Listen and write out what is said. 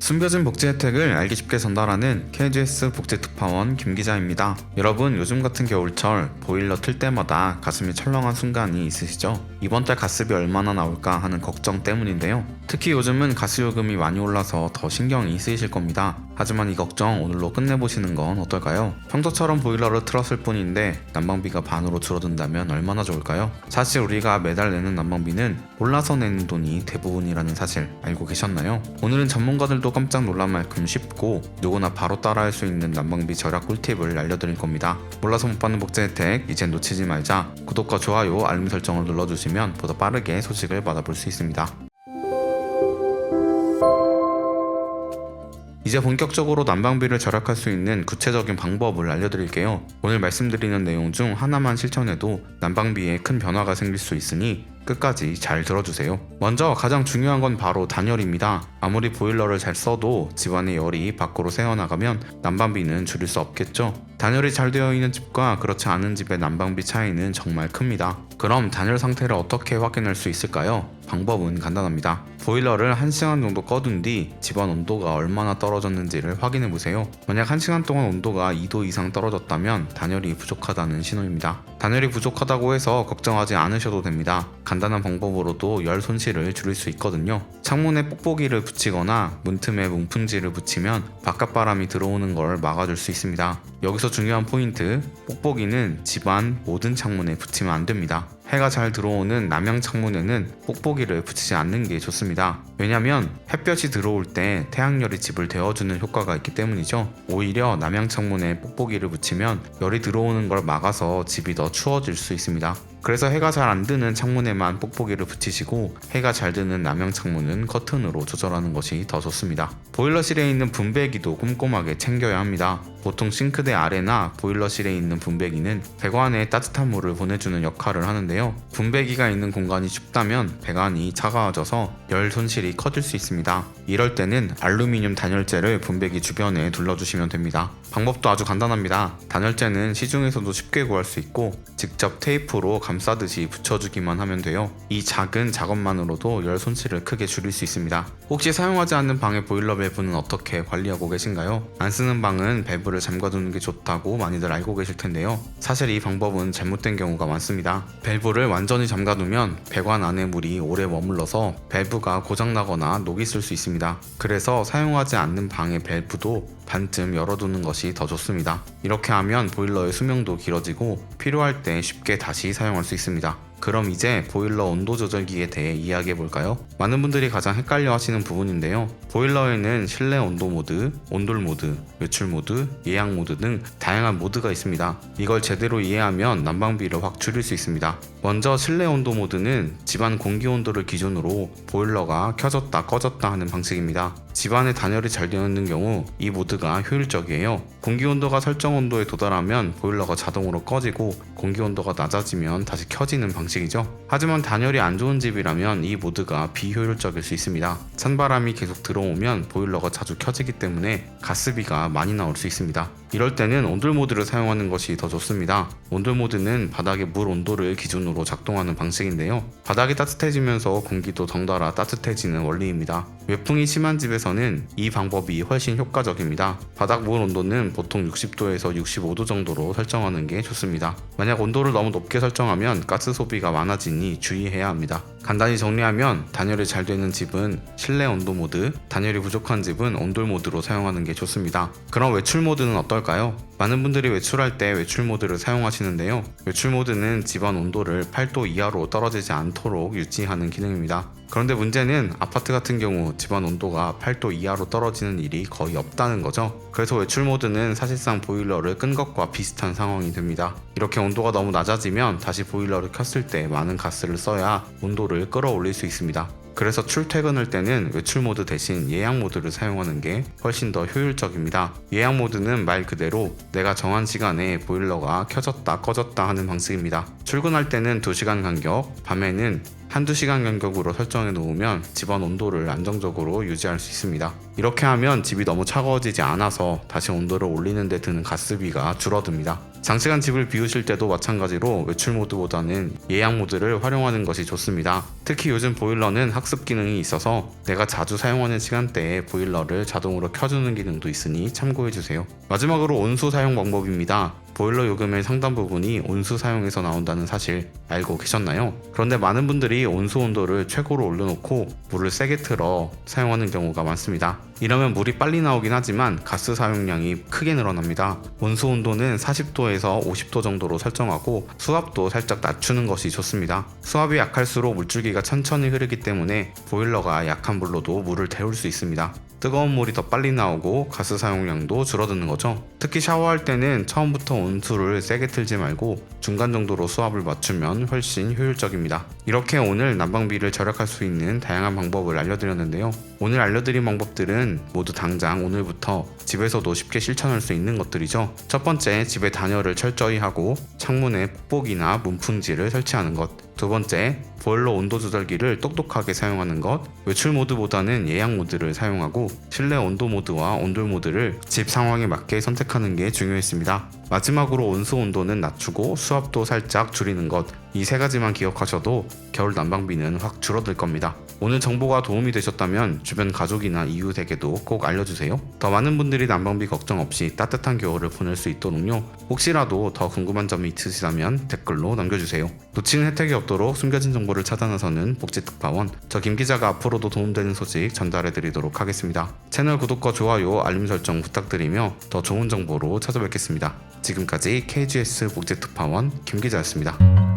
숨겨진 복지 혜택을 알기 쉽게 전달하는 KGS 복지 특파원 김 기자입니다. 여러분, 요즘 같은 겨울철 보일러 틀 때마다 가슴이 철렁한 순간이 있으시죠? 이번 달 가스비 얼마나 나올까 하는 걱정 때문인데요. 특히 요즘은 가스요금이 많이 올라서 더 신경이 쓰이실 겁니다. 하지만 이 걱정 오늘로 끝내보시는 건 어떨까요? 평소처럼 보일러를 틀었을 뿐인데 난방비가 반으로 줄어든다면 얼마나 좋을까요? 사실 우리가 매달 내는 난방비는 몰라서 내는 돈이 대부분이라는 사실 알고 계셨나요? 오늘은 전문가들도 깜짝 놀랄 만큼 쉽고 누구나 바로 따라할 수 있는 난방비 절약 꿀팁을 알려드릴 겁니다. 몰라서 못 받는 복지 혜택 이젠 놓치지 말자. 구독과 좋아요, 알림 설정을 눌러주시면 보다 빠르게 소식을 받아볼 수 있습니다. 이제 본격적으로 난방비를 절약할 수 있는 구체적인 방법을 알려드릴게요. 오늘 말씀드리는 내용 중 하나만 실천해도 난방비에 큰 변화가 생길 수 있으니 끝까지 잘 들어주세요. 먼저 가장 중요한 건 바로 단열입니다. 아무리 보일러를 잘 써도 집안의 열이 밖으로 새어나가면 난방비는 줄일 수 없겠죠. 단열이 잘 되어 있는 집과 그렇지 않은 집의 난방비 차이는 정말 큽니다. 그럼 단열 상태를 어떻게 확인할 수 있을까요? 방법은 간단합니다. 보일러를 1시간 정도 꺼둔 뒤 집안 온도가 얼마나 떨어졌는지를 확인해 보세요. 만약 1시간 동안 온도가 2도 이상 떨어졌다면 단열이 부족하다는 신호입니다. 단열이 부족하다고 해서 걱정하지 않으셔도 됩니다. 간단한 방법으로도 열 손실을 줄일 수 있거든요. 창문에 뽁뽁이를 붙이거나 문틈에 문풍지를 붙이면 바깥바람이 들어오는 걸 막아줄 수 있습니다. 여기서 중요한 포인트, 뽁뽁이는 집안 모든 창문에 붙이면 안 됩니다. 해가 잘 들어오는 남향 창문에는 뽁뽁이를 붙이지 않는 게 좋습니다. 왜냐면 햇볕이 들어올 때 태양열이 집을 데워주는 효과가 있기 때문이죠. 오히려 남향 창문에 뽁뽁이를 붙이면 열이 들어오는 걸 막아서 집이 더 추워질 수 있습니다. 그래서 해가 잘 안 드는 창문에만 뽁뽁이를 붙이시고 해가 잘 드는 남향 창문은 커튼으로 조절하는 것이 더 좋습니다. 보일러실에 있는 분배기도 꼼꼼하게 챙겨야 합니다. 보통 싱크대 아래나 보일러실에 있는 분배기는 배관에 따뜻한 물을 보내주는 역할을 하는데요. 분배기가 있는 공간이 춥다면 배관이 차가워져서 열 손실이 커질 수 있습니다. 이럴 때는 알루미늄 단열재를 분배기 주변에 둘러주시면 됩니다. 방법도 아주 간단합니다. 단열재는 시중에서도 쉽게 구할 수 있고 직접 테이프로 감싸듯이 붙여주기만 하면 돼요. 이 작은 작업만으로도 열 손실을 크게 줄일 수 있습니다. 혹시 사용하지 않는 방의 보일러 밸브는 어떻게 관리하고 계신가요? 안 쓰는 방은 밸브를 잠가두는 게 좋다고 많이들 알고 계실 텐데요. 사실 이 방법은 잘못된 경우가 많습니다. 밸브를 완전히 잠가두면 배관 안에 물이 오래 머물러서 밸브가 고장나거나 녹이 쓸 수 있습니다. 그래서 사용하지 않는 방의 밸브도 반쯤 열어두는 것이 더 좋습니다. 이렇게 하면 보일러의 수명도 길어지고 필요할 때 쉽게 다시 사용할 수 있습니다. 그럼 이제 보일러 온도 조절기에 대해 이야기해 볼까요? 많은 분들이 가장 헷갈려 하시는 부분인데요. 보일러에는 실내 온도 모드, 온돌 모드, 외출 모드, 예약 모드 등 다양한 모드가 있습니다. 이걸 제대로 이해하면 난방비를 확 줄일 수 있습니다. 먼저 실내 온도 모드는 집안 공기 온도를 기준으로 보일러가 켜졌다 꺼졌다 하는 방식입니다. 집안에 단열이 잘 되어 있는 경우 이 모드가 효율적이에요. 공기 온도가 설정 온도에 도달하면 보일러가 자동으로 꺼지고 공기 온도가 낮아지면 다시 켜지는 방식이죠. 하지만 단열이 안 좋은 집이라면 이 모드가 비효율적일 수 있습니다. 찬바람이 계속 들어오면 보일러가 자주 켜지기 때문에 가스비가 많이 나올 수 있습니다. 이럴 때는 온돌 모드를 사용하는 것이 더 좋습니다. 온돌 모드는 바닥의 물 온도를 기준으로 작동하는 방식인데요. 바닥이 따뜻해지면서 공기도 덩달아 따뜻해지는 원리입니다. 외풍이 심한 집에서는 이 방법이 훨씬 효과적입니다. 바닥 물 온도는 보통 60도에서 65도 정도로 설정하는 게 좋습니다. 만약 온도를 너무 높게 설정하면 가스 소비가 많아지니 주의해야 합니다. 간단히 정리하면 단열이 잘 되는 집은 실내 온도 모드, 단열이 부족한 집은 온돌 모드로 사용하는 게 좋습니다. 그럼 외출 모드는 어떨까요? 많은 분들이 외출할 때 외출 모드를 사용하시는데요. 외출 모드는 집안 온도를 8도 이하로 떨어지지 않도록 유지하는 기능입니다. 그런데 문제는 아파트 같은 경우 집안 온도가 8도 이하로 떨어지는 일이 거의 없다는 거죠. 그래서 외출 모드는 사실상 보일러를 끈 것과 비슷한 상황이 됩니다. 이렇게 온도가 너무 낮아지면 다시 보일러를 켰을 때 많은 가스를 써야 온도를 끌어올릴 수 있습니다. 그래서 출퇴근할 때는 외출 모드 대신 예약 모드를 사용하는 게 훨씬 더 효율적입니다. 예약 모드는 말 그대로 내가 정한 시간에 보일러가 켜졌다 꺼졌다 하는 방식입니다. 출근할 때는 2시간 간격, 밤에는 한두 시간 간격으로 설정해 놓으면 집안 온도를 안정적으로 유지할 수 있습니다. 이렇게 하면 집이 너무 차가워지지 않아서 다시 온도를 올리는 데 드는 가스비가 줄어듭니다. 장시간 집을 비우실 때도 마찬가지로 외출 모드보다는 예약 모드를 활용하는 것이 좋습니다. 특히 요즘 보일러는 학습 기능이 있어서 내가 자주 사용하는 시간대에 보일러를 자동으로 켜주는 기능도 있으니 참고해주세요. 마지막으로 온수 사용 방법입니다. 보일러 요금의 상당 부분이 온수 사용에서 나온다는 사실 알고 계셨나요? 그런데 많은 분들이 온수 온도를 최고로 올려놓고 물을 세게 틀어 사용하는 경우가 많습니다. 이러면 물이 빨리 나오긴 하지만 가스 사용량이 크게 늘어납니다. 온수 온도는 40도에서 50도 정도로 설정하고 수압도 살짝 낮추는 것이 좋습니다. 수압이 약할수록 물줄기가 천천히 흐르기 때문에 보일러가 약한 불로도 물을 데울 수 있습니다. 뜨거운 물이 더 빨리 나오고 가스 사용량도 줄어드는 거죠. 특히 샤워할 때는 처음부터 온수를 세게 틀지 말고 중간 정도로 수압을 맞추면 훨씬 효율적입니다. 이렇게 오늘 난방비를 절약할 수 있는 다양한 방법을 알려드렸는데요. 오늘 알려드린 방법들은 모두 당장 오늘부터 집에서도 쉽게 실천할 수 있는 것들이죠. 첫 번째, 집의 단열을 철저히 하고 창문에 뽁뽁이나 문풍지를 설치하는 것. 두 번째, 보일러 온도 조절기를 똑똑하게 사용하는 것. 외출 모드보다는 예약 모드를 사용하고 실내 온도 모드와 온돌 모드를 집 상황에 맞게 선택하는 게 중요했습니다. 마지막으로 온수 온도는 낮추고 수압도 살짝 줄이는 것. 이 세 가지만 기억하셔도 겨울 난방비는 확 줄어들 겁니다. 오늘 정보가 도움이 되셨다면 주변 가족이나 이웃에게도 꼭 알려주세요. 더 많은 분들이 난방비 걱정 없이 따뜻한 겨울을 보낼 수 있도록요. 혹시라도 더 궁금한 점이 있으시다면 댓글로 남겨주세요. 놓치는 혜택이 없도록 숨겨진 정보를 찾아나서는 복지특파원, 저 김기자가 앞으로도 도움되는 소식 전달해드리도록 하겠습니다. 채널 구독과 좋아요, 알림 설정 부탁드리며 더 좋은 정보로 찾아뵙겠습니다. 지금까지 KGS 복지특파원 김기자였습니다.